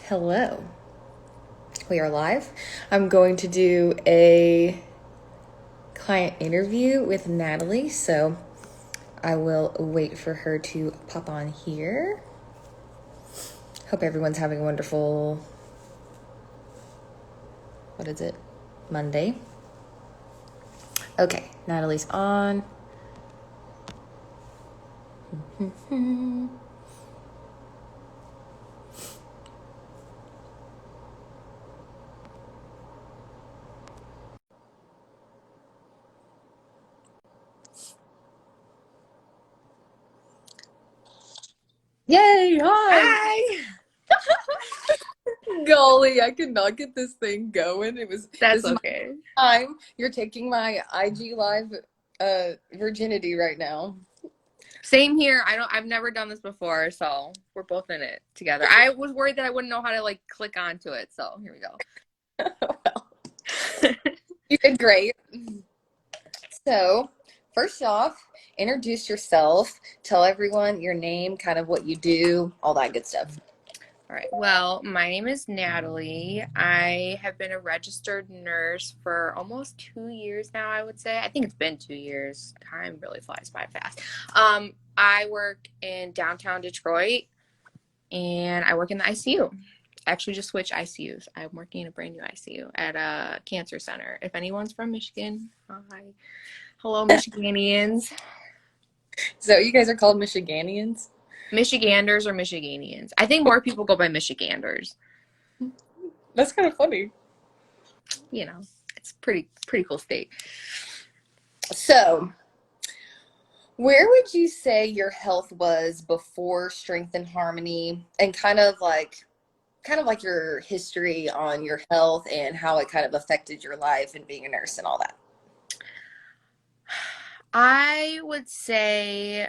Hello. We are live. I'm going to do a client interview with Natalie, so I will wait for her to pop on here. Hope everyone's having a wonderful, what is it? Monday. Okay, Natalie's on. Yay, hi! Hi. Golly, I could not get this thing going. This That's is my okay. time. You're taking my IG live virginity right now. Same here. I've never done this before, so we're both in it together. I was worried that I wouldn't know how to click onto it, so here we Well, go. you did great. So, first off, introduce yourself, tell everyone your name, kind of what you do, all that good stuff. All right. Well, my name is Natalie. I have been a registered nurse for almost 2 years now, I would say. I think it's been 2 years. Time really flies by fast. I work in downtown Detroit and I work in the ICU. Actually just switched ICUs. I'm working in a brand new ICU at a cancer center. If anyone's from Michigan, hi. Hello, Michiganians. So, you guys are called Michiganians? Michiganders or Michiganians. I think more people go by Michiganders. That's kind of funny. You know, it's pretty cool state. So, where would you say your health was before Strength and Harmony and kind of like your history on your health and how it kind of affected your life and being a nurse and all that? I would say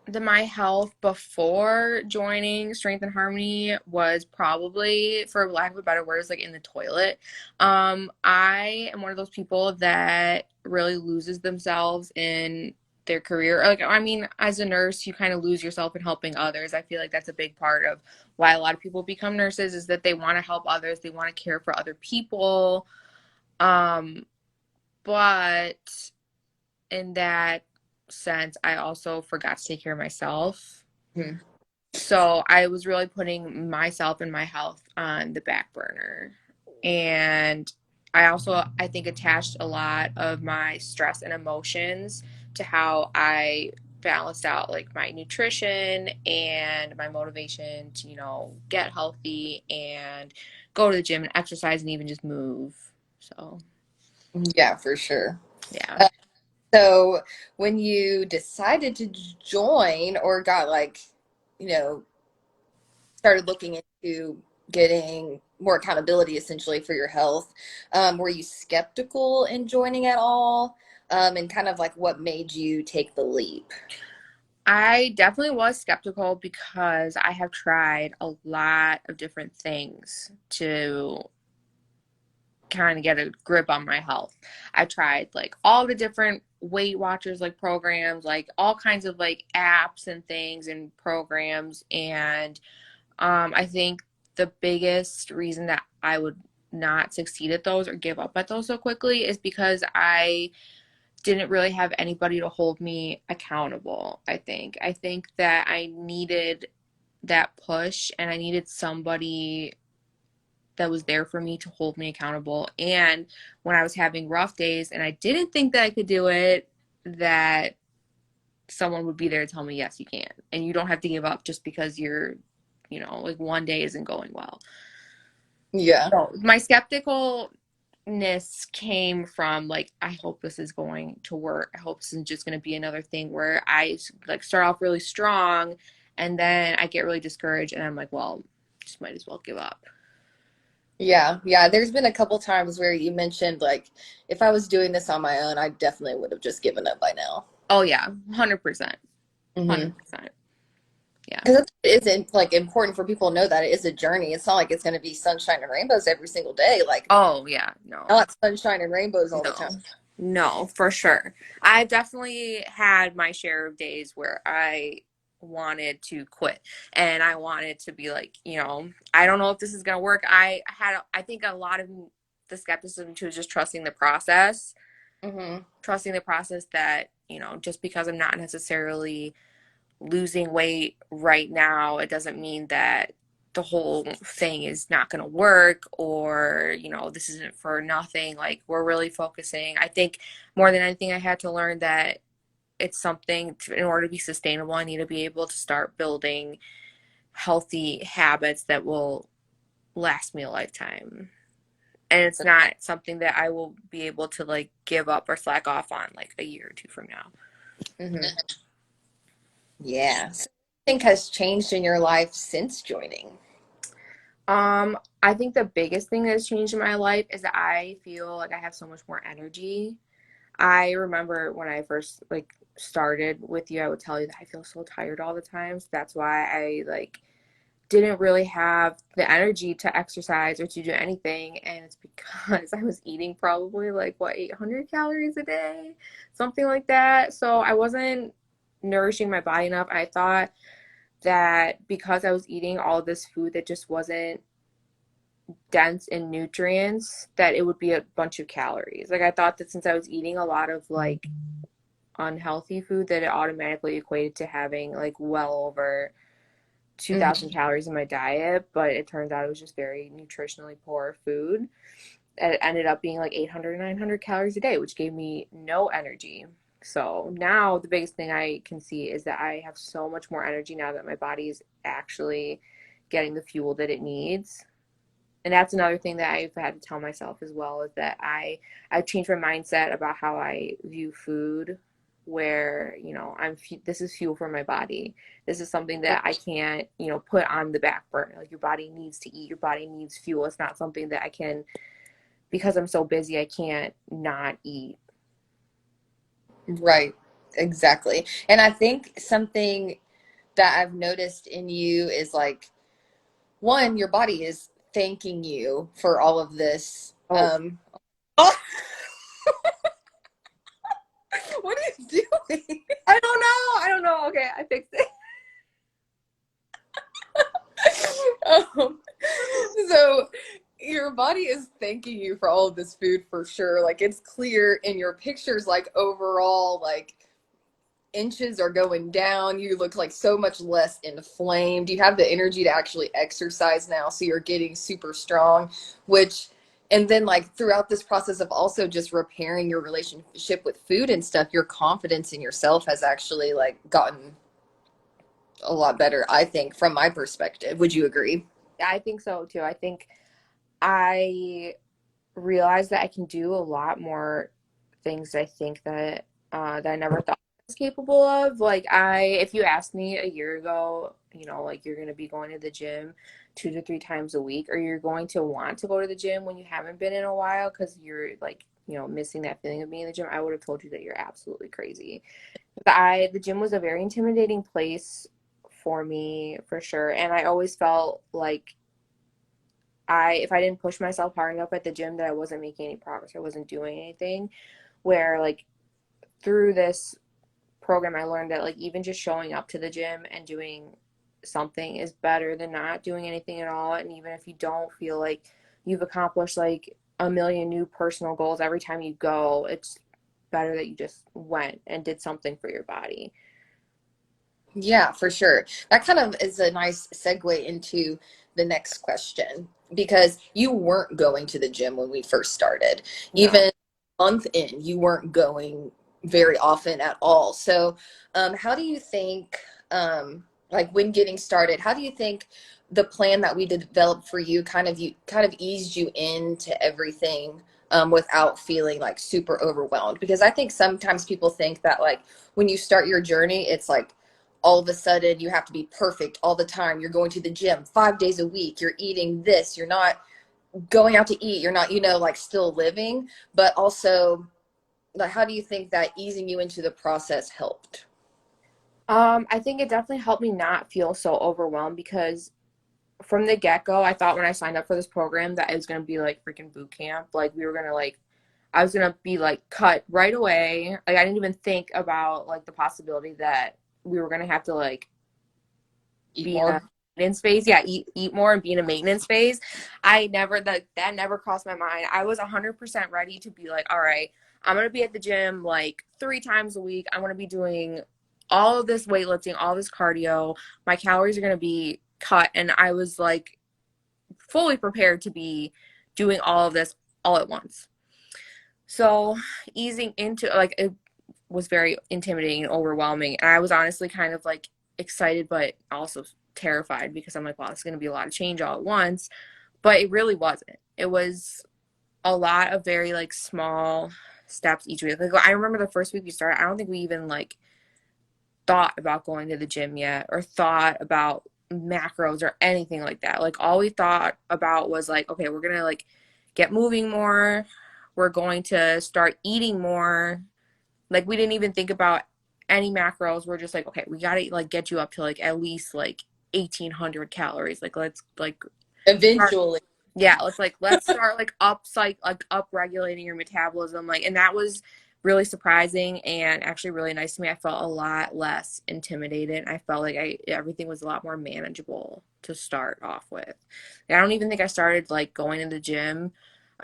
that my health before joining Strength and Harmony was probably, for lack of a better word, is like in the toilet. I am one of those people that really loses themselves in their career. Like, I mean, as a nurse, you kind of lose yourself in helping others. I feel like that's a big part of why a lot of people become nurses is that they want to help others, they want to care for other people. Um, but in that sense, I also forgot to take care of myself. Hmm. So I was really putting myself and my health on the back burner. And I also, I think, attached a lot of my stress and emotions to how I balanced out like my nutrition and my motivation to, get healthy and go to the gym and exercise and even just move. So, Yeah, for sure. yeah. Uh, so, when you decided to join or got you know, started looking into getting more accountability essentially for your health, were you skeptical in joining at all? And kind of like what made you take the leap? I definitely was skeptical because I have tried a lot of different things to kind of get a grip on my health. I tried like all the different Weight Watchers like programs, like all kinds of like apps and things and programs. And I think the biggest reason that I would not succeed at those or give up at those so quickly is because I didn't really have anybody to hold me accountable. I think that I needed that push and I needed somebody that was there for me to hold me accountable. And when I was having rough days and I didn't think that I could do it, that someone would be there to tell me, yes, you can. And you don't have to give up just because like one day isn't going well. Yeah. So my skepticalness came from like, I hope this is going to work. I hope this isn't just going to be another thing where I like start off really strong and then I get really discouraged and I'm like, well, just might as well give up. Yeah, yeah. There's been a couple times where you mentioned like if I was doing this on my own, I definitely would have just given up by now. Oh yeah, 100%. Mm-hmm. 100%. Yeah. Because it isn't like important for people to know that it is a journey. It's not like it's going to be sunshine and rainbows every single day. Like Oh yeah, no. not sunshine and rainbows all the No. time. No, for sure. I've definitely had my share of days where I wanted to quit, and I wanted to be like, I don't know if this is gonna work. I think a lot of the skepticism too is just Mm-hmm. trusting the process that, just because I'm not necessarily losing weight right now, it doesn't mean that the whole thing is not going to work, or, this isn't for nothing. Like, we're really focusing. I think more than anything, I had to learn that it's something in order to be sustainable, I need to be able to start building healthy habits that will last me a lifetime. And it's not something that I will be able to like give up or slack off on like a year or two from now. Mm-hmm. Yeah. So, what do you think has changed in your life since joining? I think the biggest thing that's changed in my life is that I feel like I have so much more energy. I remember when I first like started with you, I would tell you that I feel so tired all the time. So that's why I like didn't really have the energy to exercise or to do anything. And it's because I was eating probably like what, 800 calories a day, something like that. So I wasn't nourishing my body enough. I thought that because I was eating all of this food that just wasn't dense in nutrients, that it would be a bunch of calories. Like, I thought that since I was eating a lot of like unhealthy food, that it automatically equated to having like well over 2,000 Mm-hmm. calories in my diet, but it turns out it was just very nutritionally poor food. And it ended up being like 800 900 calories a day, which gave me no energy. So now the biggest thing I can see is that I have so much more energy now that my body is actually getting the fuel that it needs. And that's another thing that I've had to tell myself as well, is that I've changed my mindset about how I view food, where, this is fuel for my body. This is something that I can't, put on the back burner. Like, your body needs to eat, your body needs fuel. It's not something that I can, because I'm so busy, I can't not eat. Right. Exactly. And I think something that I've noticed in you is like, one, your body is thanking you for all of this. Oh, Oh, what are you doing? I don't know. I don't know. Okay, I fixed it. um, so your body is thanking you for all of this food for sure. Like, it's clear in your pictures, like overall, like inches are going down. You look like so much less inflamed. You have the energy to actually exercise now, so you're getting super strong, which and then like throughout this process of also just repairing your relationship with food and stuff, your confidence in yourself has actually like gotten a lot better, I think, from my perspective. Would you agree? I think so too. I think I realize that I can do a lot more things that I think that I never thought I was capable of. Like, if you asked me a year ago, like, you're gonna be going to the gym 2 to 3 times a week, or you're going to want to go to the gym when you haven't been in a while because you're like, missing that feeling of being in the gym, I would have told you that you're absolutely crazy. The gym was a very intimidating place for me, for sure, and I always felt like if I didn't push myself hard enough at the gym, that I wasn't making any progress. I wasn't doing anything. Where like through this program, I learned that like even just showing up to the gym and doing something is better than not doing anything at all. And even if you don't feel like you've accomplished like a million new personal goals every time you go, it's better that you just went and did something for your body. Yeah, for sure. That kind of is a nice segue into the next question because you weren't going to the gym when we first started. No. Even a month in, you weren't going very often at all. So, how do you think, like when getting started, how do you think the plan that we developed for you kind of eased you into everything, without feeling like super overwhelmed? Because I think sometimes people think that like when you start your journey, it's like all of a sudden you have to be perfect all the time. You're going to the gym 5 days a week. You're eating this. You're not going out to eat. You're not, like still living. But also, like, how do you think that easing you into the process helped? I think it definitely helped me not feel so overwhelmed, because from the get-go, I thought when I signed up for this program that it was gonna be like freaking boot camp. Like, we were gonna like I was gonna be like cut right away. Like, I didn't even think about like the possibility that we were gonna have to like Eat be in a more. maintenance phase. Yeah, eat more and be in a maintenance phase. I never that never crossed my mind. I was 100% ready to be like, all right, I'm gonna be at the gym like 3 times a week. I'm gonna be doing all of this weightlifting, all this cardio. My calories are gonna be cut, and I was like fully prepared to be doing all of this all at once. So easing into like it was very intimidating and overwhelming. And I was honestly kind of like excited, but also terrified because I'm like, wow, it's going to be a lot of change all at once. But it really wasn't. It was a lot of very like small steps each week. Like I remember the first week we started, I don't think we even like thought about going to the gym yet or thought about macros or anything like that. Like all we thought about was like, okay, we're going to like get moving more. We're going to start eating more. Like we didn't even think about any macros. We're just like, okay, we gotta like get you up to like at least like 1,800 calories. Like let's like start, Eventually. yeah, let's start like up regulating your metabolism. Like, and that was really surprising and actually really nice to me. I felt a lot less intimidated. I felt like everything was a lot more manageable to start off with. I don't even think I started like going to the gym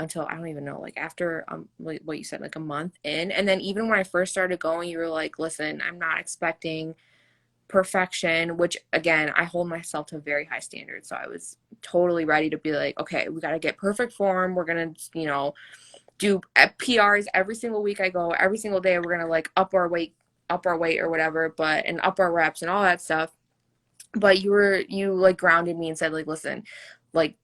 until I don't even know, like after like what you said, like a month in. And then even when I first started going, you were like, listen, I'm not expecting perfection, which again, I hold myself to very high standards. So I was totally ready to be like, okay, we got to get perfect form. We're going to, do PRs every single week I go, every single day. We're going to like up our weight or whatever, but and up our reps and all that stuff. But you like grounded me and said like, listen, like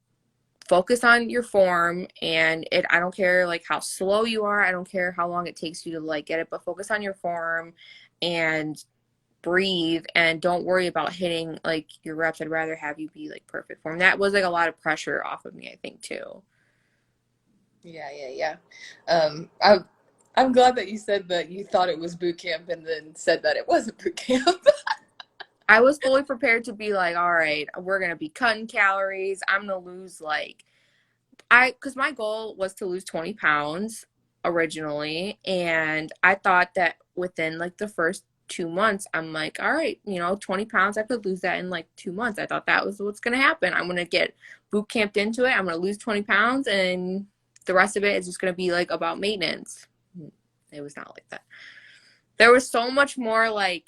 focus on your form and it I don't care like how slow you are, I don't care how long it takes you to like get it, but focus on your form and breathe and don't worry about hitting like your reps. I'd rather have you be like perfect form. That was like a lot of pressure off of me, I think too. Yeah, yeah, yeah. I'm glad that you said that you thought it was boot camp and then said that it wasn't boot camp. I was fully prepared to be like, all right, we're gonna be cutting calories. I'm gonna lose like because my goal was to lose 20 pounds originally. And I thought that within like the first 2 months, I'm like, all right, 20 pounds, I could lose that in like 2 months. I thought that was what's going to happen. I'm going to get boot camped into it. I'm going to lose 20 pounds and the rest of it is just going to be like about maintenance. It was not like that. There was so much more like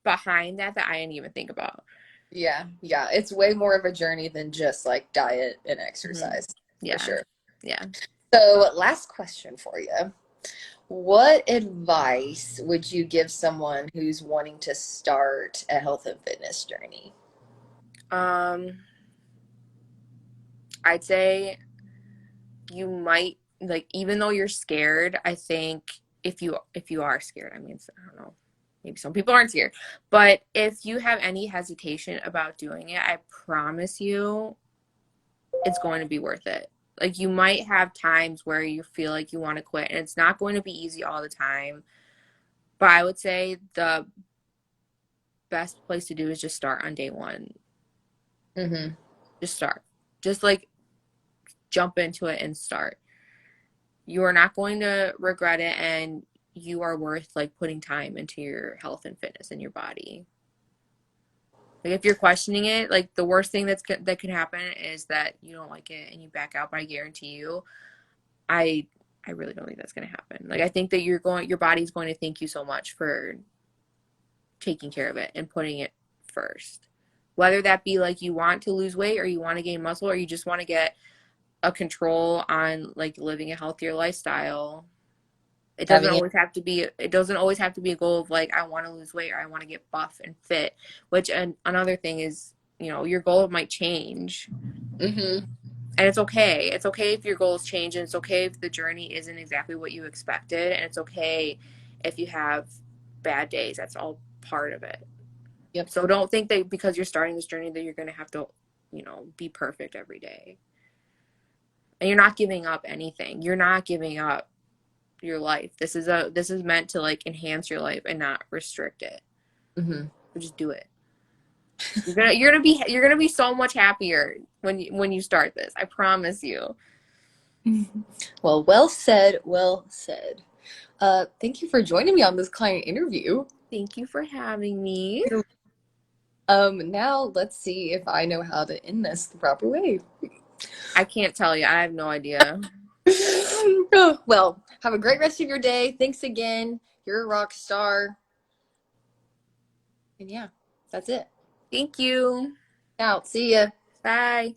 behind that I didn't even think about. Yeah, yeah. It's way more of a journey than just like diet and Mm-hmm. exercise, for Yeah. sure. Yeah. So, last question for you. What advice would you give someone who's wanting to start a health and fitness journey? Um, I'd say you might like even though you're scared, I think if you are scared, I mean, I don't know, maybe some people aren't scared, but if you have any hesitation about doing it, I promise you it's going to be worth it. Like you might have times where you feel like you want to quit and it's not going to be easy all the time, but I would say the best place to do is just start on day one. Mm-hmm. Just start, just like jump into it and start. You are not going to regret it and you are worth like putting time into your health and fitness in your body. Like if you're questioning it, like the worst thing that could happen is that you don't like it and you back out, but I guarantee you I I really don't think that's going to happen. Like I think that your body's going to thank you so much for taking care of it and putting it first. Whether that be like you want to lose weight or you want to gain muscle or you just want to get a control on like living a healthier lifestyle. Having it. It doesn't always have to be a goal of like I want to lose weight or I want to get buff and fit, which and another thing is, your goal might change. Mm-hmm. And it's okay. It's okay if your goals change and it's okay if the journey isn't exactly what you expected and it's okay if you have bad days. That's all part of it. Yep. So don't think that because you're starting this journey that you're going to have to, be perfect every day. And you're not giving up anything. You're not giving up your life. This is meant to like enhance your life and not restrict it. Mm-hmm. So just do it. You're gonna be so much happier when you start this. I promise you. Well, well said. Well said. Thank you for joining me on this client interview. Thank you for having me. Now let's see if I know how to end this the proper way. I can't tell you. I have no idea. Well, have a great rest of your day. Thanks again. You're a rock star. And yeah, that's it. Thank you. Out. See ya. Bye.